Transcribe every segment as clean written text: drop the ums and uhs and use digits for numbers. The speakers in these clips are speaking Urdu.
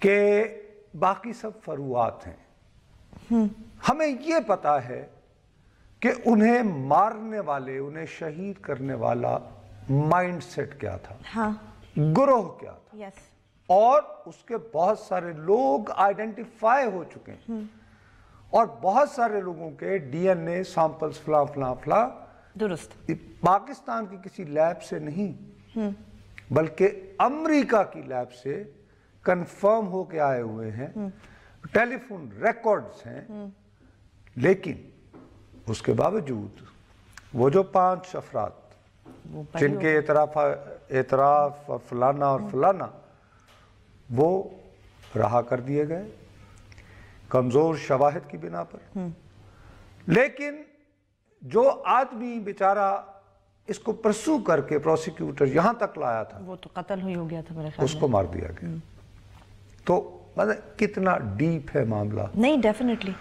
کہ باقی سب فروعات ہیں. ہمیں یہ پتا ہے کہ انہیں مارنے والے، انہیں شہید کرنے والا مائنڈ سیٹ کیا تھا، گروہ کیا تھا، اور اس کے بہت سارے لوگ آئیڈینٹیفائی ہو چکے ہیں، اور بہت سارے لوگوں کے ڈی این اے سیمپلز فلاں فلاں فلاں درست پاکستان کی کسی لیب سے نہیں بلکہ امریکہ کی لیب سے کنفرم ہو کے آئے ہوئے ہیں، ٹیلی فون ریکارڈز ہیں. لیکن اس کے باوجود وہ جو 5 افراد جن کے اعتراف اور فلانا اور فلانا وہ رہا کر دیے گئے کمزور شواہد کی بنا پر. لیکن جو آدمی بیچارہ اس کو پرسو کر کے پروسیکیوٹر یہاں تک لایا تھا وہ تو قتل ہوئی ہو گیا تھا میرے خیال اس کو مار دیا گیا. تو مطلب کتنا ڈیپ ہے معاملہ. نہیں ڈیفینیٹلی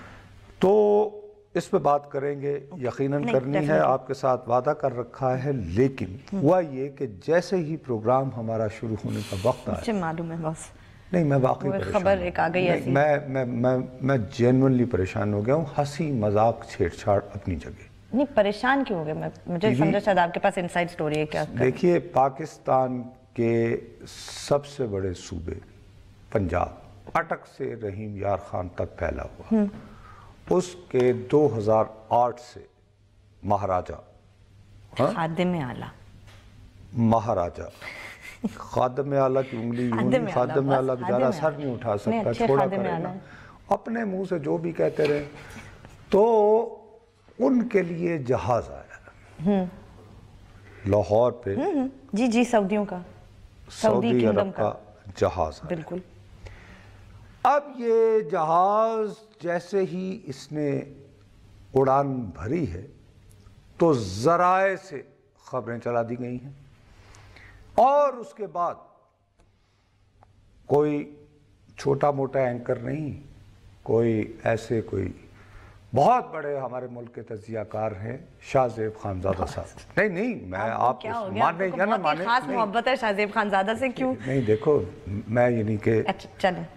تو اس پہ بات کریں گے، یقیناً کرنی ہے، آپ کے ساتھ وعدہ کر رکھا ہے. لیکن ہوا یہ کہ جیسے ہی پروگرام ہمارا شروع ہونے کا وقت آیا، مجھے معلوم ہے بس نہیں میں واقعی خبر ایک آ گئی ایسی، میں جینوئنلی پریشان ہو گیا ہوں. ہنسی مذاق چھیڑ چھاڑ اپنی جگہ. نہیں پریشان کیوں ہو گئے؟ مجھے سمجھا شاید آپ کے پاس انسائیڈ سٹوری ہے کیا؟ دیکھیے پاکستان کے سب سے بڑے صوبے پنجاب اٹک سے رحیم یار خان تک پھیلا ہوا، اس کے 2008 سے مہاراجہ خادم اعلیٰ، مہاراجہ خادم اعلیٰ کی انگلی یوں نہیں، خادم اعلیٰ بیچارہ سر نہیں اٹھا سکتا، چھوڑا کرے نا، اپنے منہ سے جو بھی کہتے رہے. تو ان کے لیے جہاز آیا لاہور پہ، جی سعودیوں کا، سعودی عرب کا جہاز آیا. بالکل. اب یہ جہاز جیسے ہی اس نے اڑان بھری ہے تو ذرائع سے خبریں چلا دی گئی ہیں، اور اس کے بعد کوئی چھوٹا موٹا اینکر نہیں، کوئی ایسے کوئی بہت بڑے ہمارے ملک کے تجزیہ کار ہیں، شاہ زیب خانزادہ صاحب. نہیں میں آپ مانے یا نہ مانے، خاص محبت ہے شاہ زیب خانزادہ سے. کیوں؟ نہیں دیکھو میں یعنی کہ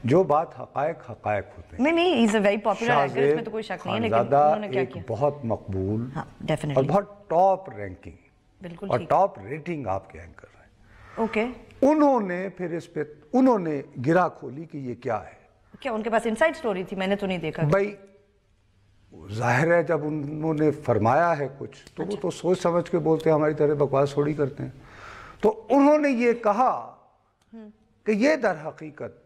جو بات حقائق ہوتے ہیں. نہیں he's a very popular actor، اس میں تو کوئی شک نہیں ہے، لیکن انہوں نے کیا کیا؟ ایک بہت مقبول اور بہت ٹاپ رینکنگ بالکل اور ٹاپ ریٹنگ آپ کے اینکر ہیں. اوکے. انہوں نے پھر اس پہ انہوں نے گرا کھولی کہ یہ کیا ہے. کیا ان کے پاس انسائیڈ سٹوری تھی؟ میں نے تو نہیں دیکھا. بھائی ظاہر ہے جب انہوں نے فرمایا ہے کچھ تو وہ تو سوچ سمجھ کے بولتے ہیں، ہماری طرح بکواس تھوڑی کرتے ہیں. تو انہوں نے یہ کہا کہ یہ در حقیقت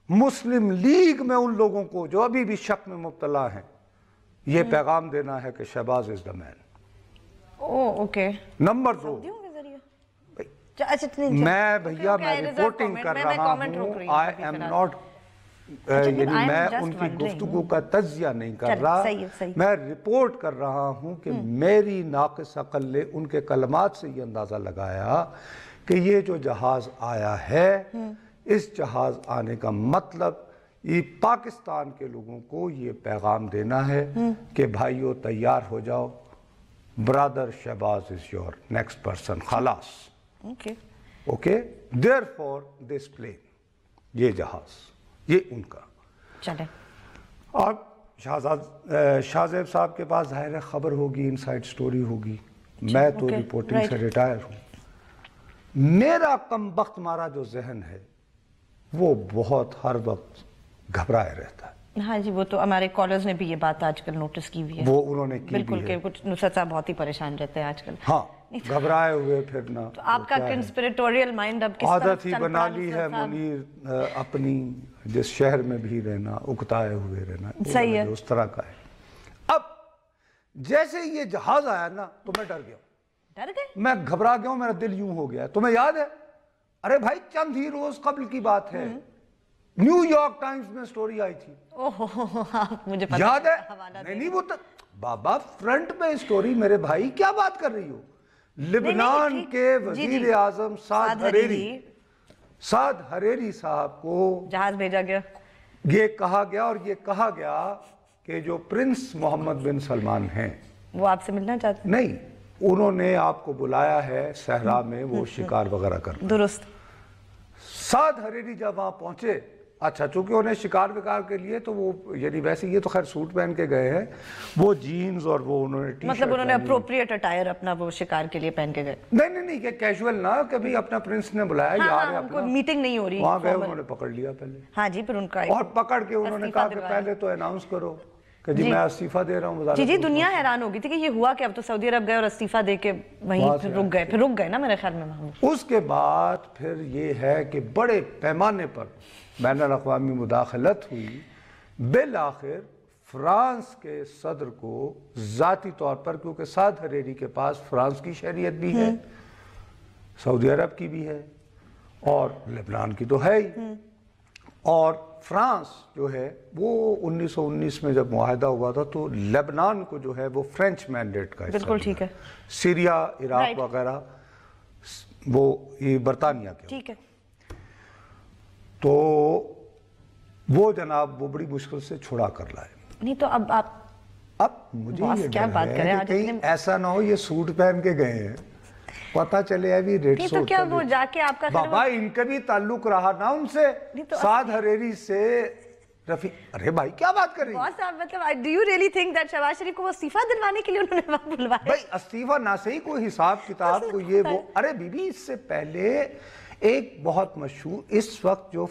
مسلم لیگ میں ان لوگوں کو جو ابھی بھی شک میں مبتلا ہیں یہ پیغام دینا ہے کہ شہباز از دا مین. اوکے. نمبر 2، میں بھیا میں رپورٹنگ کر رہا ہوں، آئی ایم ناٹ یعنی میں ان کی گفتگو کا تجزیہ نہیں کر رہا، میں رپورٹ کر رہا ہوں کہ میری ناقص عقل نے ان کے کلمات سے یہ اندازہ لگایا کہ یہ جو جہاز آیا ہے، اس جہاز آنے کا مطلب یہ پاکستان کے لوگوں کو یہ پیغام دینا ہے کہ بھائیو تیار ہو جاؤ، brother Shahbaz is your next person، خلاص. اوکے. therefore this plane، یہ جہاز، یہ ان کا. چلیں اب شاہ زیب صاحب کے پاس ظاہر خبر ہوگی، انسائیڈ سٹوری ہوگی. میں تو رپورٹنگ سے ریٹائر ہوں. میرا کم بخت مارا جو ذہن ہے وہ بہت ہر وقت گھبرائے رہتا ہے. ہاں جی، وہ تو ہمارے کالرز نے بھی یہ بات آج کل نوٹس کی ہوئی ہے. وہ انہوں نے کی بالکل کہ کچھ نصرت صاحب بہت ہی پریشان رہتے ہیں آج کل. ہاں گھبرائے ہوئے پھرنا. تو آپ کا کنسپریٹوریل مائنڈ اب کس طرح عادت ہی بنا لی ہے منیر اپنی جس شہر میں بھی رہنا، اکتائے ہوئے رہنا، صحیح ہے، اس طرح کا ہے. اب جیسے یہ جہاز آیا نا تو میں ڈر گیا. ڈر گئے؟ میں گھبرا گیا ہوں، میرا دل یوں ہو گیا. تمہیں یاد ہے؟ ارے بھائی چند ہی روز قبل کی بات ہے، نیو یارک ٹائمز میں سٹوری آئی تھی. مجھے پتہ یاد ہے؟ نہیں وہ بابا فرنٹ میں سٹوری. میرے بھائی کیا بات کر رہی ہو؟ لبنان کے وزیر اعظم سعد حریری صاحب کو جہاز بھیجا گیا. یہ کہا گیا اور یہ کہا گیا کہ جو پرنس محمد بن سلمان ہیں وہ آپ سے ملنا چاہتے ہیں. نہیں، انہوں نے آپ کو بلایا ہے صحرا میں وہ شکار وغیرہ کرنا. درست. سعد حریری جب وہاں پہنچے اچھا چونکہ انہیں شکار وکار کے لیے تو وہ یعنی ویسے یہ تو خیر سوٹ پہن کے گئے ہیں، وہ جینز اور وہ انہوں نے ٹی شرٹ، مطلب انہوں نے اپروپریٹ اٹائر اپنا وہ شکار کے لیے پہن کے گئے؟ نہیں کہ کیجول نہ، کبھی اپنا پرنس نے بلایا یار ہے کوئی میٹنگ نہیں ہو رہی، وہاں گئے انہوں نے پکڑ لیا پہلے، ہاں جی، پھر ان کا اور پکڑ کے انہوں نے کہا کہ پہلے تو اناؤنس کرو کہ جی میں استعفیٰ دے رہا ہوں وزارت۔ جی دنیا حیران ہوگی تھی کہ یہ ہوا کہ اب تو سعودی عرب گئے اور استعفیٰ دے کے وہیں پھر رک گئے نا میرے خیال میں وہاں۔ اس کے بعد پھر یہ ہے کہ بڑے پیمانے پر بین الاقوامی مداخلت ہوئی، بالآخر فرانس کے صدر کو ذاتی طور پر، کیونکہ سعد حریری کے پاس فرانس کی شہریت بھی ہے، سعودی عرب کی بھی ہے اور لبنان کی تو ہے ہی، اور فرانس جو ہے وہ 1919 میں جب معاہدہ ہوا تھا تو لبنان کو جو ہے وہ فرینچ مینڈیٹ کا حصہ، بالکل ٹھیک ہے، سیریا، عراق وغیرہ وہ یہ برطانیہ کے، ٹھیک ہے، تو وہ جناب وہ بڑی مشکل سے چھڑا کر لائے۔ نہیں تو اب مجھے یہ ڈر ہے کہ کہیں ایسا نہ ہو یہ سوٹ پہن کے گئے ہیں، پتہ چلے ابھی ریٹ نہیں تو کیا وہ جا کے آپ کا بابا ان کا بھی تعلق رہا نا ان سے، سعد حریری سے رفیق، ارے بھائی کیا بات کر رہی ہیں؟ بہت صاحب مطلب do you really think that Shahbaz شریف کو وہ استعفیٰ دلوانے کے لیے انہوں نے وہاں بلوایا؟ بھائی استعفیٰ نہ صحیح کوئی حساب کتاب کو یہ وہ، ارے بی بی اس سے پہلے ایک بہت مشہور اس وقت جو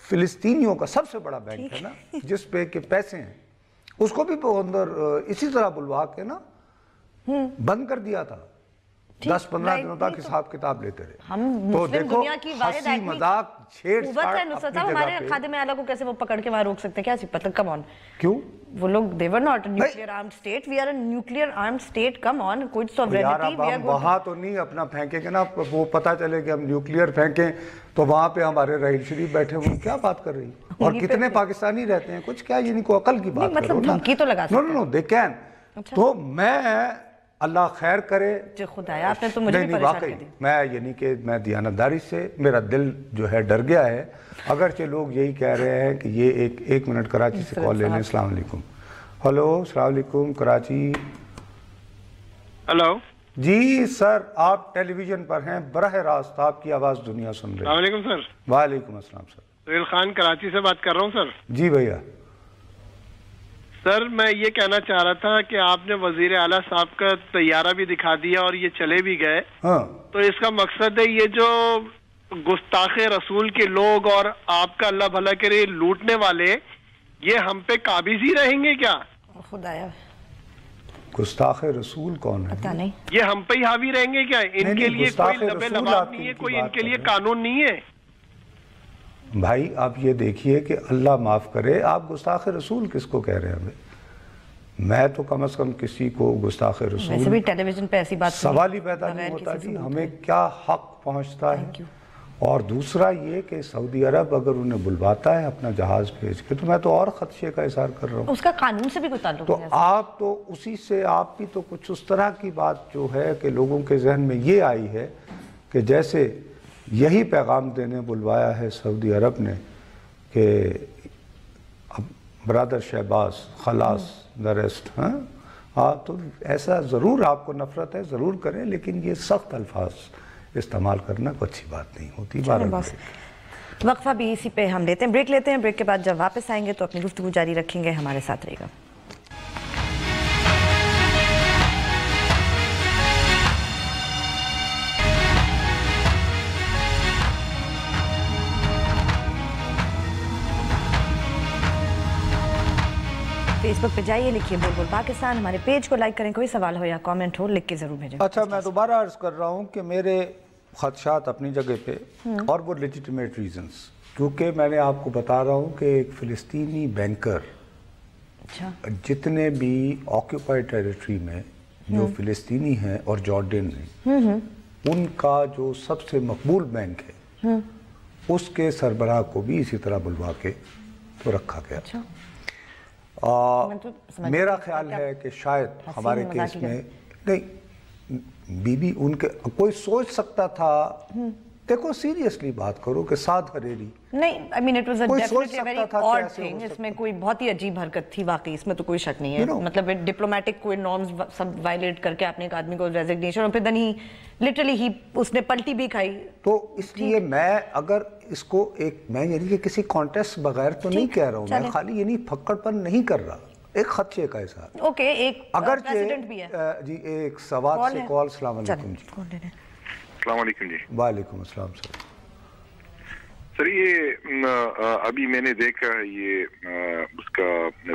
فلسطینیوں کا سب سے بڑا بینک ہے نا جس پہ کہ پیسے ہیں، اس کو بھی اندر اسی طرح بلوا کے نا بند کر دیا تھا، 10-15 دنوں تک حساب کتاب لیتے رہے۔ تو دیکھو ہنسی مذاق چھیڑ چھاڑ اپنی جگہ پہ، ہمارے خادم اعلیٰ کو کیسے وہ پکڑ کے وہاں روک سکتے ہیں؟ کیا سی پتہ، کم آن، کیوں وہ لوگ they were not a nuclear armed state, we are a nuclear armed state, come on، کوئی sovereignty، یار اب وہاں تو نہیں اپنا پھینکیں گے نا، وہ پتہ چلے کہ ہم نیوکلیئر پھینکیں تو وہاں پہ ہمارے رحیل شریف بیٹھے ہوئے، کیا بات کر رہی ہیں؟ اور کتنے پاکستانی رہتے ہیں، کچھ کیا یعنی کو عقل کی بات کرو نا، مطلب دھمکی تو لگا سکتے ہیں، نو they can۔ تو میں اللہ خیر کرے، جو خدایا آپ نے تو مجھے بھی پریشان کر دی، میں یعنی کہ میں دیانتداری سے میرا دل جو ہے ڈر گیا ہے، اگرچہ لوگ یہی کہہ رہے ہیں کہ یہ ایک منٹ کراچی سے کال لے لیں۔ السلام علیکم، ہلو السلام علیکم کراچی، ہلو جی سر آپ ٹیلی ویژن پر ہیں، براہ راست آپ کی آواز دنیا سن رہی ہے۔ السلام علیکم سر۔ وعلیکم السلام سر۔ سہیل خان کراچی سے بات کر رہا ہوں سر۔ جی بھیا۔ سر میں یہ کہنا چاہ رہا تھا کہ آپ نے وزیر اعلیٰ صاحب کا طیارہ بھی دکھا دیا اور یہ چلے بھی گئے، تو اس کا مقصد ہے یہ جو گستاخ رسول کے لوگ اور آپ کا اللہ بھلا کرے لوٹنے والے، یہ ہم پہ قابض ہی رہیں گے کیا؟ خدایا گستاخ رسول کون ہے؟ پتہ نہیں، یہ ہم پہ ہی حاوی رہیں گے کیا؟ ان کے لیے کوئی لبے لباب نہیں ہے، کوئی ان کے لیے قانون نہیں ہے؟ بھائی آپ یہ دیکھیے کہ اللہ معاف کرے، آپ گستاخ رسول کس کو کہہ رہے ہیں ہمیں؟ میں تو کم از کم کسی کو گستاخ رسول، ویسے بھی ٹیلی ویژن پہ ایسی بات سوال ہی پیدا نہیں ہوتا جی، ہمیں کیا حق پہنچتا ہے؟ اور دوسرا یہ کہ سعودی عرب اگر انہیں بلواتا ہے اپنا جہاز بھیج کے تو میں تو اور خدشے کا اظہار کر رہا ہوں، اس کا قانون سے بھی کوئی تعلق تو نہیں ہے۔ آپ تو اسی سے آپ بھی تو کچھ اس طرح کی بات جو ہے کہ لوگوں کے ذہن میں یہ آئی ہے کہ جیسے یہی پیغام دینے بلوایا ہے سعودی عرب نے کہ اب برادر شہباز خلاص the rest، ہاں تو ایسا ضرور آپ کو نفرت ہے ضرور کریں، لیکن یہ سخت الفاظ استعمال کرنا کوئی اچھی بات نہیں ہوتی۔ وقفہ بھی اسی پہ ہم لیتے ہیں، بریک لیتے ہیں، بریک کے بعد جب واپس آئیں گے تو اپنی گفتگو جاری رکھیں گے، ہمارے ساتھ رہے گا۔ فیس بک پہ جائیے، لکھیے بول بول پاکستان، ہمارے پیج کو لائک کریں، کوئی سوال ہو یا کامنٹ ہو لکھ کے ضرور بھیجیں۔ اچھا میں دوبارہ عرض کر رہا ہوں کہ میرے خدشات اپنی جگہ پہ اور وہ لیجیٹیمیٹ ریزنز، کیونکہ میں نے آپ کو بتا رہا ہوں کہ ایک فلسطینی بینکر جتنے بھی آکیوپائڈ ٹیریٹری میں جو فلسطینی ہیں اور جارڈن ہیں ان کا جو سب سے مقبول بینک ہے اس کے سربراہ کو بھی اسی طرح بلوا کے تو رکھا گیا۔ میرا خیال ہے کہ شاید ہمارے کیس میں نہیں بی بی ان کے کوئی سوچ سکتا تھا دیکھو سیریسلی بات کرو کہ سعد حریری نہیں I mean it was a definitely a very odd thing. اس میں کوئی بہت ہی عجیب حرکت تھی واقعی, اس میں تو کوئی شک نہیں ہے. مطلب ڈپلومیٹک کوئی نارمز سب وائلیٹ کر کے آپ نے ایک آدمی کو ریزگنیشن, اور پھر دن ہی لٹرلی اس نے پلٹی بھی کھائی. تو اس لیے میں اگر اس کو ایک میں یعنی کہ کسی کانٹیسٹ بغیر تو نہیں کہہ رہا ہوں, میں خالی یعنی پھکڑ پر نہیں کر رہا, ایک خدشے کا احساس. اوکے, ایک پریزیڈنٹ بھی ہے جی. ایک سوات سے کال. السلام علیکم جی. السلام علیکم جی. وعلیکم السلام سر. سر یہ ابھی میں نے دیکھا یہ اس کا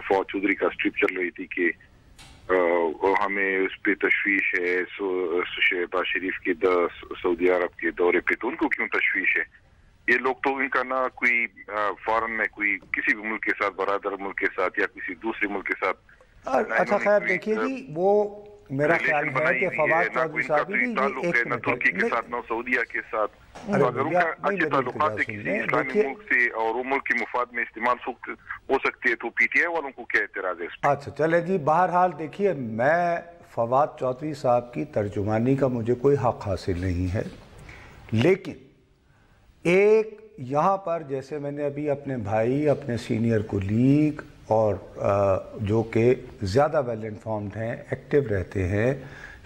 فواد چودھری کا اسٹرپ چل رہی تھی کہ ہمیں اس پہ تشویش ہے شہباز شریف کے سعودی عرب کے دورے پہ, تو ان کو کیوں تشویش ہے؟ یہ لوگ تو ان کا نہ کوئی فارن میں کوئی کسی بھی ملک کے ساتھ, برادر ملک کے ساتھ یا کسی دوسرے ملک کے ساتھ. اچھا خیر دیکھیے جی, وہ میرا خیال ہے کہ فواد چودھری صاحب بھی نہ ترکی کے ساتھ نہ سعودیہ کے ساتھ, اگر ان کا اچھے تعلقات ہے کسی اسلامی ملک سے اور وہ ملک کے مفاد میں استعمال ہو سکتے ہیں, تو پی ٹی آئی والوں کو کیا اعتراض ہے اس پہ؟ اچھا چلے جی. بہرحال دیکھیے, میں فواد چودھری صاحب کی ترجمانی کا مجھے کوئی حق حاصل نہیں ہے, لیکن ایک یہاں پر جیسے میں نے ابھی اپنے بھائی, اپنے سینئر کولیگ اور جو کہ زیادہ ویل انفارمڈ ہیں, ایکٹیو رہتے ہیں,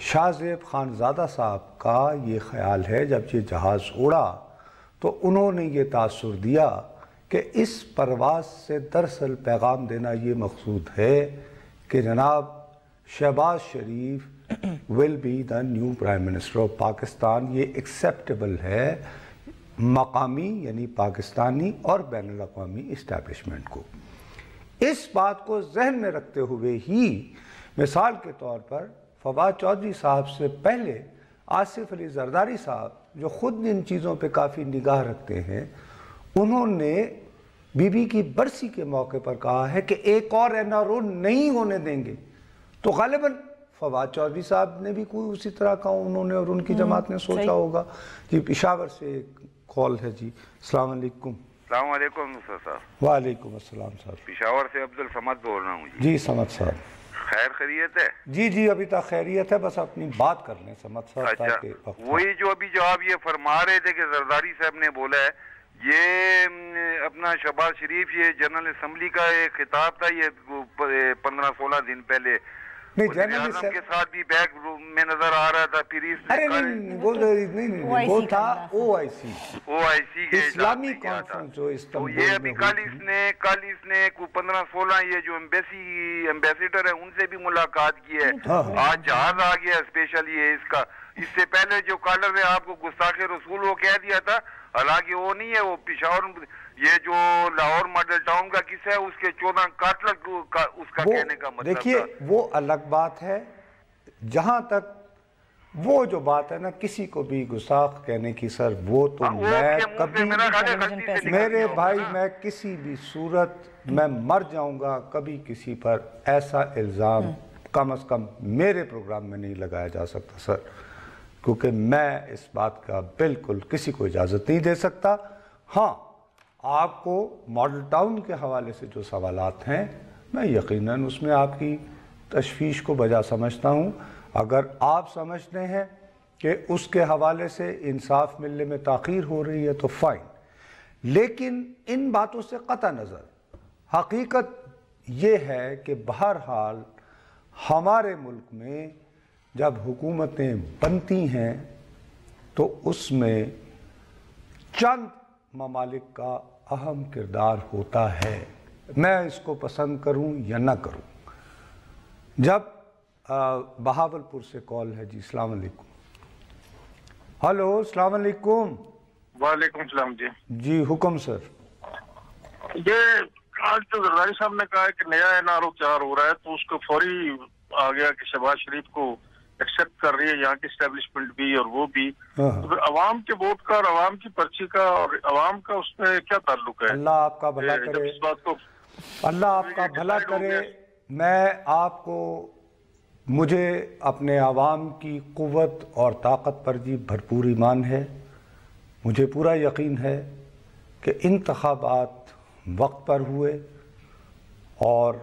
شاہ زیب خانزادہ صاحب کا یہ خیال ہے جب یہ جہاز اڑا تو انہوں نے یہ تاثر دیا کہ اس پرواز سے دراصل پیغام دینا یہ مقصود ہے کہ جناب Shahbaz Sharif will be the new prime minister of Pakistan. یہ ایکسیپٹیبل ہے مقامی یعنی پاکستانی اور بین الاقوامی اسٹیبلشمنٹ کو. اس بات کو ذہن میں رکھتے ہوئے ہی مثال کے طور پر فواد چودھری صاحب سے پہلے آصف علی زرداری صاحب, جو خود ان چیزوں پہ کافی نگاہ رکھتے ہیں, انہوں نے بی بی کی برسی کے موقع پر کہا ہے کہ ایک اور این آر او نہیں ہونے دیں گے. تو غالباً فواد چودھری صاحب نے بھی کوئی اسی طرح کا انہوں نے اور ان کی جماعت نے سوچا ہوگا. جی پشاور سے ایک کال ہے جی. السلام علیکم. السلام علیکم سر صاحب. وعلیکم السلام صاحب. پشاور سے عبد الصمد بول رہا ہوں جی. جی سمد صاحب. خیر خیریت ہے؟ جی جی ابھی تک خیریت ہے, بس اپنی بات کر لیں سمد صاحب. اچھا, وہی جو ابھی جو آپ یہ فرما رہے تھے کہ زرداری صاحب نے بولا ہے, یہ اپنا شہباز شریف یہ جنرل اسمبلی کا ایک خطاب تھا یہ 15-16 دن پہلے, وزیراعظم کے ساتھ بھی بیک میں نظر آ رہا تھا. وہ تھا او آئی سی کے اسلامی کانفرنس جو تو یہ ابھی کل اس نے 15-16 یہ جو ایمبیسیڈر ہیں ان سے بھی ملاقات کی ہے. آج جہاز آ گیا اسپیشل یہ اس کا. اس سے پہلے جو کالر نے آپ کو گستاخ رسول وہ کہہ دیا تھا, حالانکہ وہ نہیں ہے, وہ پشاور یہ جو لاہور ماڈل ٹاؤن کا قصہ ہے اس کے 14 قاتل اس کا کہنے کا مطلب. دیکھیے وہ الگ بات ہے, جہاں تک وہ جو بات ہے نا کسی کو بھی گستاخ کہنے کی, سر وہ تو میں کبھی, میرے بھائی میں کسی بھی صورت میں مر جاؤں گا کبھی کسی پر ایسا الزام کم از کم میرے پروگرام میں نہیں لگایا جا سکتا سر, کیونکہ میں اس بات کا بالکل کسی کو اجازت نہیں دے سکتا. ہاں آپ کو ماڈل ٹاؤن کے حوالے سے جو سوالات ہیں میں یقیناً اس میں آپ کی تشویش کو بجا سمجھتا ہوں. اگر آپ سمجھتے ہیں کہ اس کے حوالے سے انصاف ملنے میں تاخیر ہو رہی ہے تو فائن, لیکن ان باتوں سے قطع نظر حقیقت یہ ہے کہ بہرحال ہمارے ملک میں جب حکومتیں بنتی ہیں تو اس میں چند ممالک کا اہم کردار ہوتا ہے, میں اس کو پسند کروں یا نہ کروں. جب بہاول پور سے کال ہے جی. السلام علیکم. ہلو السلام علیکم. وعلیکم السلام جی. جی حکم سر. یہ آج جو زرداری صاحب نے کہا ہے کہ نیا این آر او تیار ہو رہا ہے تو اس کو فوری آ گیا کہ شہباز شریف کو ایکسپٹ کر رہی ہے یہاں کی اسٹیبلشمنٹ بھی اور وہ بھی, تو عوام کے ووٹ کا اور عوام کی پرچی کا اور عوام کا اس میں کیا تعلق ہے؟ اللہ آپ کا بھلا کرے, اللہ آپ کا بھلا کرے. میں آپ کو, مجھے اپنے عوام کی قوت اور طاقت پر جی بھرپور ایمان ہے. مجھے پورا یقین ہے کہ انتخابات وقت پر ہوئے اور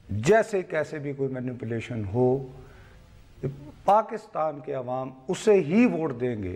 جیسے کیسے بھی کوئی مینیپولیشن ہو پاکستان کے عوام اسے ہی ووٹ دیں گے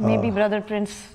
maybe brother prince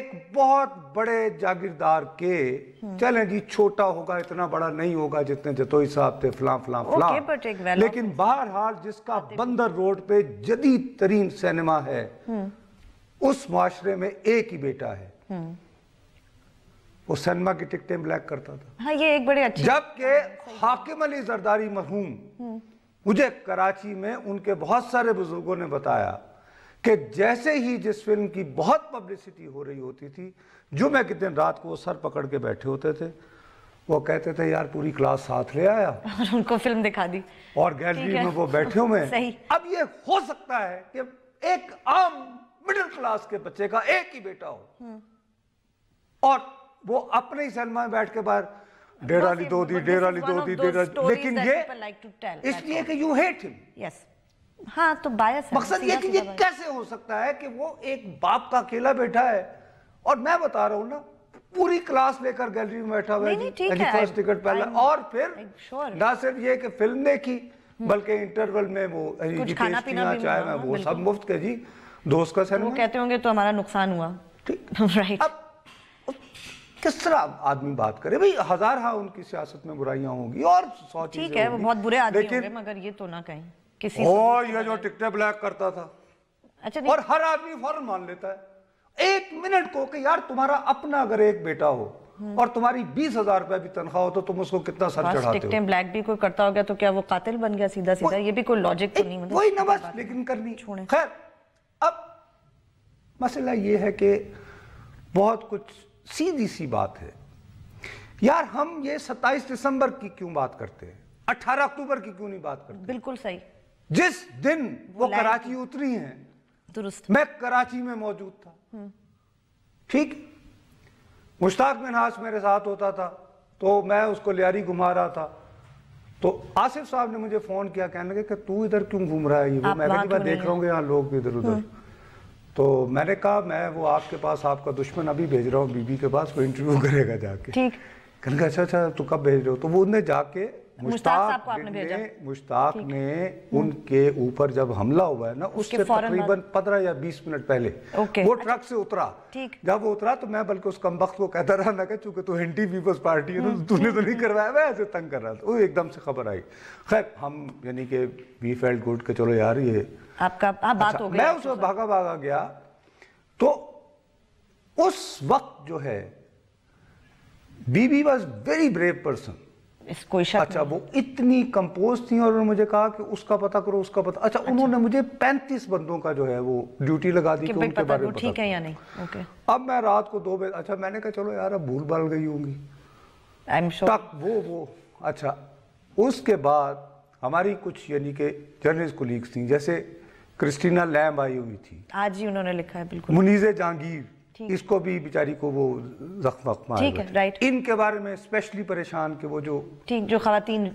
ایک بہت بڑے جاگیردار کے چلیں جی چھوٹا ہوگا اتنا بڑا نہیں ہوگا جتنے جتوئی صاحب تھے فلاں فلاں فلاں لیکن بہرحال جس کا بندر روڈ پہ جدید ترین سینما ہے اس معاشرے میں ایک ہی بیٹا ہے وہ سینما کی ٹکٹیں بلیک کرتا تھا. ہاں یہ ایک بڑے اچھے جبکہ حاکم علی زرداری مرحوم مجھے کراچی میں ان کے بہت سارے بزرگوں نے بتایا کہ جیسے ہی جس فلم کی بہت پبلسٹی ہو رہی ہوتی تھی جمعہ کے دن رات کو وہ سر پکڑ کے بیٹھے ہوتے تھے وہ کہتے تھے یار پوری کلاس ساتھ لے آیا اور ان کو فلم دکھا دی اور گیلری میں وہ بیٹھے ہوئے ہیں. اب یہ ہو سکتا ہے کہ ایک عام مڈل کلاس کے بچے کا ایک ہی بیٹا ہو اور وہ اپنے ہی سینما میں بیٹھ کے باہر ڈیرہ لی دو دی ڈیرہ لی دو دی ڈیرہ لیکن یہ اس لیے کہ you hate him. ہاں تو باعث مقصد یہ کہ یہ کیسے ہو سکتا ہے کہ وہ ایک باپ کا اکیلا بیٹھا ہے اور میں بتا رہا ہوں نا پوری کلاس لے کر گیلری میں بیٹھا ہوا ہے فرسٹ ٹکٹ پہلا اور پھر نہ صرف یہ کہ فلم دیکھی بلکہ انٹرول میں وہ پیسٹریاں چائے میں وہ سب مفت کے جی دوست کا سینما. وہ کہتے ہوں گے تو ہمارا نقصان ہوا. اب کس طرح آدمی بات کرے بھئی ہزارہ ان کی سیاست میں برائیاں ہوں گی اور 100 چیزیں ہوں گی. ٹھیک ہے وہ بہت برے آدمی ہوں گے مگر یہ تو نہ کہیں کسی یہ جو ٹکٹیں بلیک کرتا تھا اور ہر آدمی فوراً مان لیتا ہے ایک منٹ کو کہ یار تمہارا اپنا اگر ایک بیٹا ہو اور تمہاری 20,000 روپے بھی تنخواہ ہو تو تم اس کو کتنا سر چڑھاتے ہو. ٹکٹیں بلیک بھی کوئی کرتا ہو گیا تو کیا وہ قاتل بن گیا سیدھا سیدھا یہ بھی کوئی لاجک تو نہیں وہی نہ بس لیکن کرنی. خیر اب مسئلہ یہ ہے کہ بہت کچھ سیدھی سی بات ہے یار ہم یہ 27 دسمبر کی کیوں بات کرتے ہیں 18 اکتوبر کی کیوں نہیں بات کرتے. بالکل صحیح. جس دن وہ کراچی اتری ہیں درست میں کراچی میں موجود تھا ٹھیک مشتاق منہاس میرے ساتھ ہوتا تھا تو میں اس کو لیاری گھما رہا تھا تو آصف صاحب نے مجھے فون کیا کہنے لگے کہ تو ادھر کیوں گھوم رہا ہے یہ میں دیکھ رہا ہوں گے یہاں لوگ بھی ادھر ادھر تو میں نے کہا میں وہ آپ کے پاس آپ کا دشمن ابھی بھیج رہا ہوں بی بی کے پاس وہ انٹرویو کرے گا جا کے کہنے لگا اچھا تو کب بھیج رہے ہو تو وہ انہیں جا کے مشتاق نے ان کے اوپر جب حملہ ہوا ہے نا اس سے تقریباً 15 یا 20 منٹ پہلے وہ ٹرک سے اترا جب وہ اترا تو میں بلکہ اس کمبخت کو کہتا رہا میں کہ چونکہ تو اینٹی پیپلز پارٹی ہے تو نے تو نہیں کروایا میں ایسے تنگ کر رہا تھا وہ ایک دم سے خبر آئی. خیر ہم یعنی کہ وی فیلڈ گڈ کہ چلو یار یہ بات ہو گئی. میں اس وقت بھاگا گیا تو اس وقت جو ہے بی بی واز ویری بریو پرسن. اچھا وہ اتنی کمپوز تھی اور انہوں نے مجھے کہا کہ اس کا پتہ کرو اس کا پتہ اچھا انہوں نے مجھے 35 بندوں کا جو ہے وہ ڈیوٹی لگا دی کہ ان کے بارے میں ٹھیک ہے یا نہیں. اب میں رات کو 2 بجے اچھا میں نے کہا چلو یار اب بھول بھال گئی ہوں گی تک وہ اچھا اس کے بعد ہماری کچھ یعنی کہ جرنلسٹ کولیگز تھیں جیسے کرسٹینا لیمب آئی ہوئی تھی آج ہی انہوں نے لکھا ہے بالکل منیز جہانگیر اس کو بھی بیچاری کو وہ زخم وقت آئے ہوئے ان کے بارے میں اسپیشلی پریشان کہ وہ جو خواتین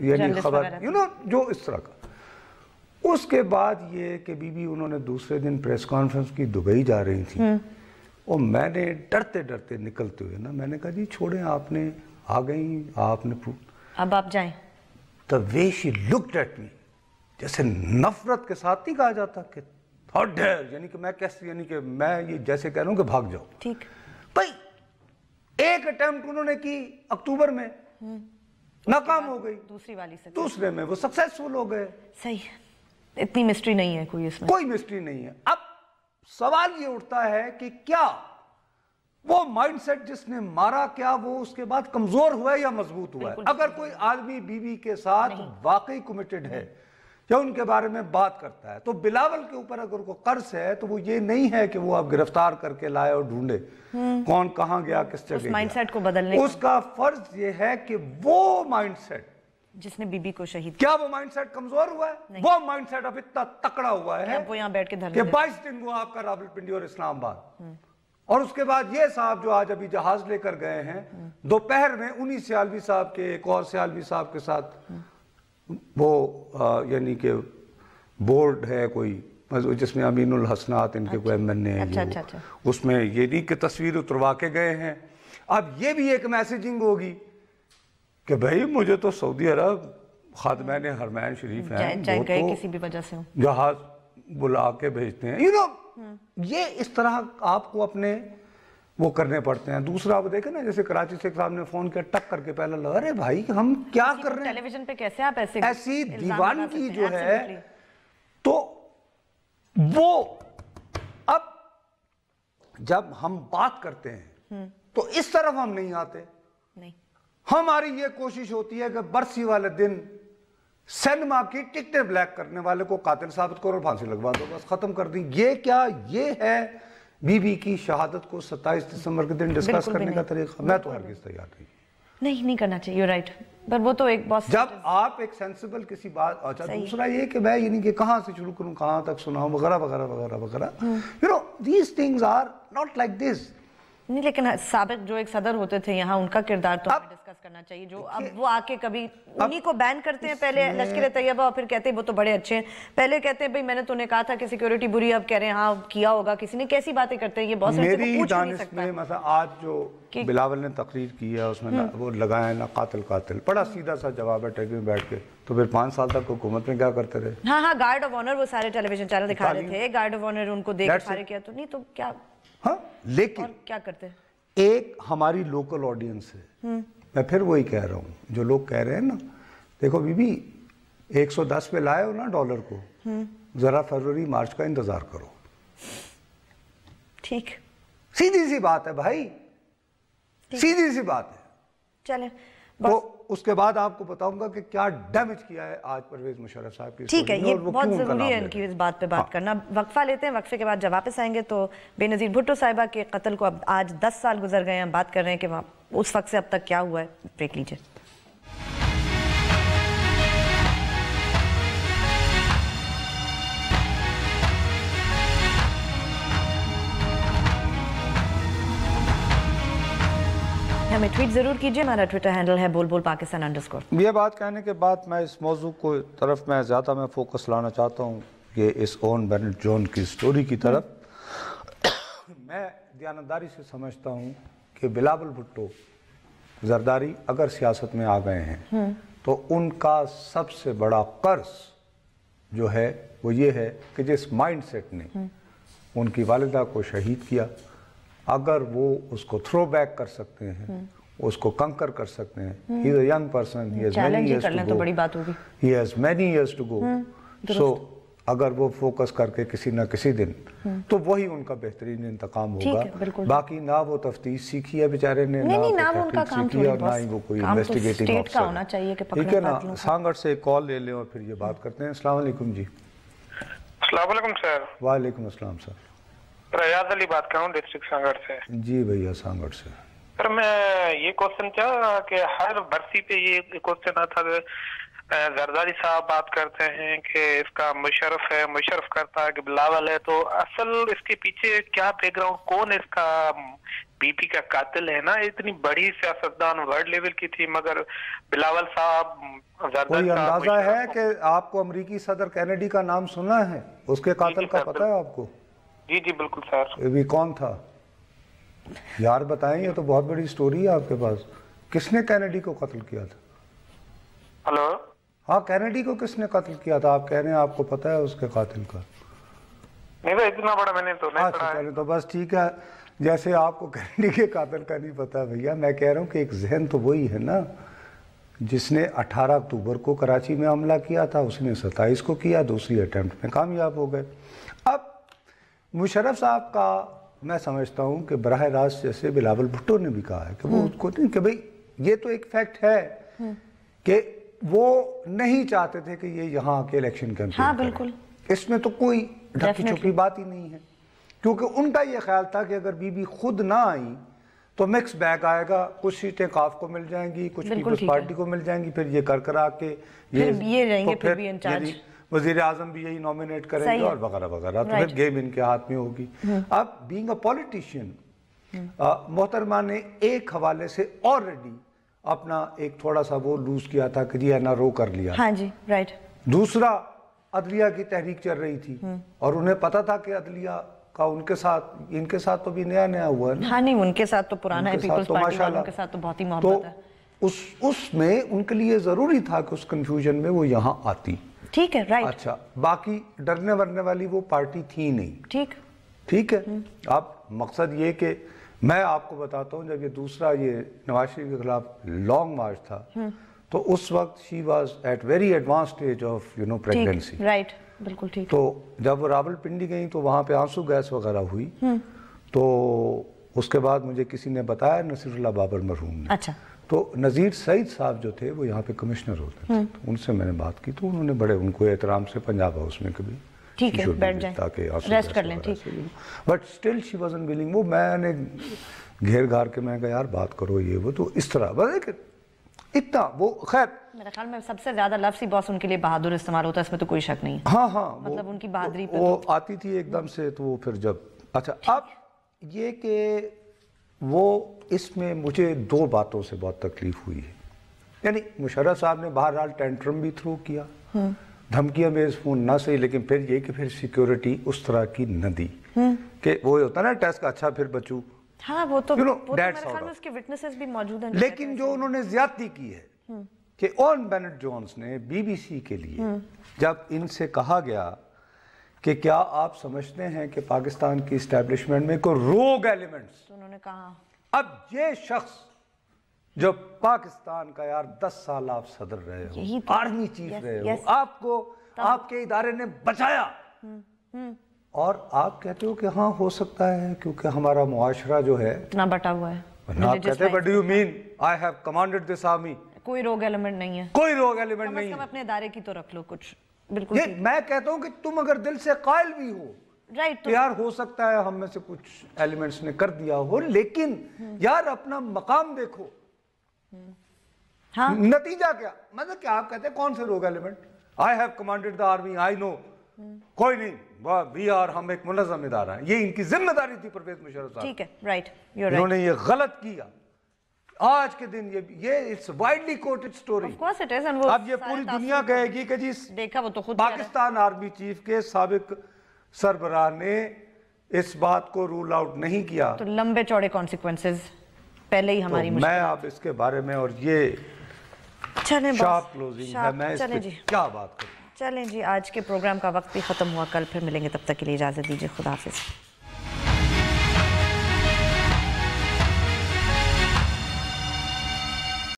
جو اس طرح کا. اس کے بعد یہ کہ بی بی انہوں نے دوسرے دن پریس کانفرنس کی دبئی جا رہی تھی اور میں نے ڈرتے ڈرتے نکلتے ہوئے نا میں نے کہا جی چھوڑیں آپ نے آ گئی آپ نے اب آپ جائیں. The way she looked at me جیسے نفرت کے ساتھ نہیں کہا جاتا کہ یعنی کہ میں کیسے یعنی کہ میں یہ جیسے کہہ رہا ہوں کہ بھاگ جاؤ. ٹھیک بھائی ایک اٹیمپٹ انہوں نے کی اکتوبر میں ناکام ہو گئی دوسری والی سے دوسرے میں وہ سکسیسفل ہو گئے. صحیح اتنی مسٹری نہیں ہے کوئی اس میں کوئی مسٹری نہیں ہے. اب سوال یہ اٹھتا ہے کہ کیا وہ مائنڈ سیٹ جس نے مارا کیا وہ اس کے بعد کمزور ہوا ہے یا مضبوط ہوا ہے. اگر کوئی آدمی بی بی کے ساتھ واقعی کمیٹڈ ہے یا ان کے بارے میں بات کرتا ہے تو بلاول کے اوپر اگر کوئی قرض ہے تو وہ یہ نہیں ہے کہ وہ آپ گرفتار کر کے لائے اور ڈھونڈے کون کہاں گیا کس جگہ مائنڈ سیٹ کو بدلنے اس کا فرض یہ ہے کہ وہ مائنڈ سیٹ جس نے بی بی کو شہید کیا وہ مائنڈ سیٹ کمزور ہوا ہے وہ مائنڈ سیٹ اب اتنا تکڑا ہوا ہے وہ یہاں بیٹھ کے کہ 22 دن وہ آپ کا راولپنڈی اور اسلام آباد اور اس کے بعد یہ صاحب جو آج ابھی جہاز لے کر گئے ہیں دوپہر میں انہی سیالوی صاحب کے ایک اور سیالوی صاحب کے ساتھ وہ یعنی کہ بورڈ ہے کوئی جس میں امین الحسنات ان کے کوئی ایم این اے ہیں اس میں یہ نہیں کہ تصویر اتروا کے گئے ہیں. اب یہ بھی ایک میسیجنگ ہوگی کہ بھائی مجھے تو سعودی عرب خادمین حرمین شریف ہیں گئے کسی بھی وجہ سے جہاز بلا کے بھیجتے ہیں یہ اس طرح آپ کو اپنے وہ کرنے پڑتے ہیں. دوسرا وہ دیکھیں نا جیسے کراچی سے صاحب نے فون کیا ٹک کر کے پہلے لگا ارے بھائی ہم کیا کر رہے ہیں ٹیلی ویژن پہ کیسے آپ ایسی دیوانگی جو ہے. تو وہ اب جب ہم بات کرتے ہیں تو اس طرف ہم نہیں آتے. ہماری یہ کوشش ہوتی ہے کہ برسی والے دن سینما کی ٹکٹیں بلیک کرنے والے کو قاتل ثابت کرو اور پھانسی لگوا دو, بس ختم کر دی. یہ کیا یہ ہے بی بی کی شہادت کو 27 دسمبر کے دن ڈسکس کرنے کا طریقہ؟ میں تو ہرگز تیار نہیں کرنا چاہیے. You right. پر وہ تو ایک بہت جب آپ ایک سینسیبل کسی بات. اچھا دوسرا یہ کہ میں یعنی کہ کہاں سے شروع کروں کہاں تک سناؤں وغیرہ وغیرہ وغیرہ وغیرہ. You know these things are not like this. نہیں لیکن سابق جو ایک صدر ہوتے تھے یہاں ان کا کردار تو ہمیں ڈسکس کرنا چاہیے جو اب وہ آ کے کبھی انہی کو بین کرتے ہیں. پہلے لشکر طیبہ اور پھر کہتے ہیں وہ تو بڑے اچھے ہیں. پہلے کہتے ہیں بھئی میں نے تو نے کہا تھا کہ سیکیورٹی بری, اب کہہ رہے ہیں ہاں کیا ہوگا کسی نے. کیسی باتیں کرتے ہیں یہ بہت سے میری دانش میں مثلا آج جو بلاول نے تقریر کی ہے اس میں وہ لگایا نا قاتل بڑا سیدھا سا جواب ہے ٹیلی میں بیٹھ کے. تو پھر 5 سال تک حکومت میں کیا کرتے رہے؟ ہاں گارڈ آف آنر وہ سارے ٹیلی ویژن چینل دکھا رہے تھے. گارڈ آف آنر ان کو دیکھ کے سارے کیا تو نہیں تو کیا. ہاں لیکن کیا کرتے ایک ہماری لوکل آڈینس ہے. میں پھر وہی کہہ رہا ہوں جو لوگ کہہ رہے ہیں نا دیکھو بی بی 110 پہ لائے ہو نا ڈالر کو, ذرا فروری مارچ کا انتظار کرو. ٹھیک سیدھی سی بات ہے بھائی, سیدھی سی بات ہے. چلیں تو اس کے بعد آپ کو بتاؤں گا کہ کیا ڈیمیج کیا ہے آج پرویز مشرف صاحب کی. ٹھیک ہے یہ بہت ضروری ہے ان کی اس بات پہ بات کرنا. وقفہ لیتے ہیں, وقفے کے بعد جب واپس آئیں گے تو بے نظیر بھٹو صاحبہ کے قتل کو اب آج 10 سال گزر گئے ہیں, ہم بات کر رہے ہیں کہ اس وقت سے اب تک کیا ہوا ہے. بریک لیجئے. ہمیں ٹویٹ ضرور کیجئے, ہمارا ٹویٹر ہینڈل ہے بول پاکستان _ یہ بات کہنے کے بعد میں اس موضوع کو طرف میں زیادہ فوکس لانا چاہتا ہوں کہ اس اون بینٹ جون کی سٹوری کی طرف. میں دیانتداری سے سمجھتا ہوں کہ بلاول بھٹو زرداری اگر سیاست میں آ گئے ہیں تو ان کا سب سے بڑا قرض جو ہے وہ یہ ہے کہ جس مائنڈ سیٹ نے ان کی والدہ کو شہید کیا, اگر وہ اس کو تھرو بیک کر سکتے ہیں, اس کو کنکر کر سکتے ہیں. He is a young person, he has many years to go. He has many years to go. So اگر وہ فوکس کر کے کسی نہ کسی دن تو وہی ان کا بہترین انتقام ہوگا. باقی نہ وہ تفتیش سیکھی ہے بیچارے نے, نہ وہ تحقیق سیکھی ہے, اور نہ ہی وہ کوئی انویسٹیگیٹنگ آفیسر ہے. ٹھیک ہے نا, سانگڑ سے کال لے لیں اور پھر یہ بات کرتے ہیں. السلام علیکم جی. السلام علیکم سر. وعلیکم السلام سر. ریاض علی بات کر رہا ہوں ڈسٹرکٹ سانگڑ سے. جی بھیا سانگڑ سے. سر میں یہ کوسچن چاہا کہ ہر برسی پہ یہ کوسچن آتا ہے, زرداری صاحب بات کرتے ہیں کہ اس کا مشرف ہے, مشرف کرتا ہے کہ بلاول ہے, تو اصل اس کے پیچھے کیا بیک گراؤنڈ, کون اس کا بی پی کا قاتل ہے نا. اتنی بڑی سیاستدان ورلڈ لیول کی تھی مگر بلاول صاحب کوئی اندازہ ہے کہ آپ کو امریکی صدر کینیڈی کا نام سنا ہے, اس کے قاتل کا پتہ ہے آپ کو؟ جی جی بالکل سر. یہ بھی کون تھا یار بتائیں, یہ تو بہت بڑی سٹوری ہے آپ کے پاس. کس نے کینیڈی کو قتل کیا تھا؟ ہلو ہاں کینیڈی کو کس نے قتل کیا تھا؟ آپ کہہ رہے ہیں آپ کو پتہ ہے اس کے قاتل کا. نہیں بھائی اتنا بڑا میں نے تو نہیں پڑھا ہے. تو بس ٹھیک ہے, جیسے آپ کو کینیڈی کے قاتل کا نہیں پتا بھیا, میں کہہ رہا ہوں کہ ایک ذہن تو وہی ہے نا جس نے 18 اکتوبر کو کراچی میں حملہ کیا تھا, اس نے 27 کو کیا, دوسری اٹیمپٹ میں کامیاب ہو گئے. اب مشرف صاحب کا میں سمجھتا ہوں کہ براہ راست جیسے بلاول بھٹو نے بھی کہا ہے کہ وہ اس کو نہیں کہ بھئی یہ تو ایک فیکٹ ہے کہ وہ نہیں چاہتے تھے کہ یہ یہاں کے الیکشن کیمپین بالکل, اس میں تو کوئی ڈھکی چھپی بات ہی نہیں ہے, کیونکہ ان کا یہ خیال تھا کہ اگر بی بی خود نہ آئی تو مکس بیگ آئے گا, کچھ سیٹیں کاف کو مل جائیں گی, کچھ پیپلز پارٹی کو مل جائیں گی, پھر یہ کرا کے یہ رہیں گے پھر بھی انچارج, وزیر اعظم بھی یہی نومینیٹ کریں گے اور وغیرہ وغیرہ, تو پھر گیم ان کے ہاتھ میں ہوگی. اب بینگ اے پولیٹیشین محترمہ نے ایک حوالے سے آلریڈی اپنا ایک تھوڑا سا وہ لوز کیا تھا کہ جی اینا رو کر لیا. ہاں جی رائٹ. دوسرا عدلیہ کی تحریک چل رہی تھی اور انہیں پتا تھا کہ عدلیہ کا ان کے ساتھ تو بھی نیا ہوا ہے. ہاں نہیں ان کے ساتھ تو پرانا ہے, پیپلز پارٹی والوں کے ساتھ تو بہت ہی محبت ہے. تو اس میں ان کے لیے ضروری تھا کہ اس کنفیوژن میں وہ یہاں آتی. ٹھیک ہے رائٹ. اچھا باقی ڈرنے ورنے والی وہ پارٹی تھی نہیں. ٹھیک ہے. اب مقصد یہ کہ میں آپ کو بتاتا ہوں جب یہ دوسرا یہ نواز شریف کے خلاف لانگ مارچ تھا تو اس وقت she was at very advance stage of pregnancy. Right, بالکل ٹھیک. تو جب وہ راول پنڈی گئیں تو وہاں پہ آنسو گیس وغیرہ ہوئی. تو اس کے بعد مجھے کسی نے بتایا, نصیر اللہ بابر مرحوم نے. اچھا. تو نذیر سعید صاحب جو تھے وہ یہاں پہ کمشنر ہوتے تھے, تو ان سے میں نے بات کی تو انہوں نے بڑے ان کو احترام سے پنجاب ہاؤس میں کبھی ٹھیک ہے بیٹھ جائیں, ریسٹ کر لیں. ٹھیک. But still she wasn't ولنگ. وہ میں نے گھیر گھار کے میں کہا یار بات کرو یہ وہ, تو اس طرح بس اتنا وہ. خیر میرے خیال میں سب سے زیادہ لفظ ہی باس ان کے لیے بہادر استعمال ہوتا ہے, اس میں تو کوئی شک نہیں ہے. ہاں ہاں, مطلب ان کی بہادری پہ وہ آتی تھی ایک دم سے. تو وہ پھر جب اچھا اب یہ کہ وہ اس میں مجھے دو باتوں سے بہت تکلیف ہوئی ہے. یعنی مشرف صاحب نے بہرحال ٹینٹرم بھی تھرو کیا, دھمکیاں بیس فون نہ صحیح, لیکن پھر یہ کہ پھر سیکیورٹی اس طرح کی نہ دی کہ وہ ہوتا نا ٹیسٹ کا اچھا پھر بچوں. ہاں وہ تو میرے خیال میں اس کے وٹنسز بھی موجود ہیں. لیکن جو انہوں نے زیادتی کی ہے کہ اون بینٹ جونز نے بی بی سی کے لیے جب ان سے کہا گیا کہ کیا آپ سمجھتے ہیں کہ پاکستان کی اسٹیبلشمنٹ میں کوئی روگ ایلیمنٹس, انہوں نے کہا اب یہ شخص جو پاکستان کا یار 10 سال آپ صدر رہے ہو, آرمی چیف رہے ہو, آپ کو آپ کے ادارے نے بچایا, اور آپ کہتے ہو کہ ہاں ہو سکتا ہے کیونکہ ہمارا معاشرہ جو ہے اتنا بٹا ہوا ہے. آپ کہتے ہیں but do you mean I have commanded this army. کوئی روگ ایلیمنٹ نہیں ہے, کوئی روگ ایلیمنٹ نہیں ہے. کم اپنے ادارے کی تو رکھ لو کچھ. بالکل میں کہتا ہوں کہ تم اگر دل سے قائل بھی ہو رائٹ, یار ہو سکتا ہے ہم میں سے کچھ ایلیمنٹس نے کر دیا ہو, لیکن یار اپنا مقام دیکھو. نتیجہ کیا مطلب کہ آپ کہتے ہیں کون سے روگ element, I have commanded the army, I know. کوئی نہیں, we are, ہم ایک منظم ادارہ ہیں. یہ ان کی ذمہ داری تھی پرویز مشرف صاحب. ٹھیک ہے رائٹ, انہوں نے یہ غلط کیا. آج کے دن یہ it's widely quoted story. Of course it is. اب یہ پوری دنیا کہے گی کہ جی دیکھا وہ تو خود پاکستان آرمی چیف کے سابق سربراہ نے اس بات کو رول آؤٹ نہیں کیا, تو لمبے چوڑے کانسیکوینسز پہلے ہی ہماری. میں آپ اس کے بارے میں, اور یہ شارپ کلوزنگ ہے, میں اس پہ کیا بات کروں. چلیں جی, آج کے پروگرام کا وقت بھی ختم ہوا, کل پھر ملیں گے, تب تک کے لیے اجازت دیجیے, خدا حافظ.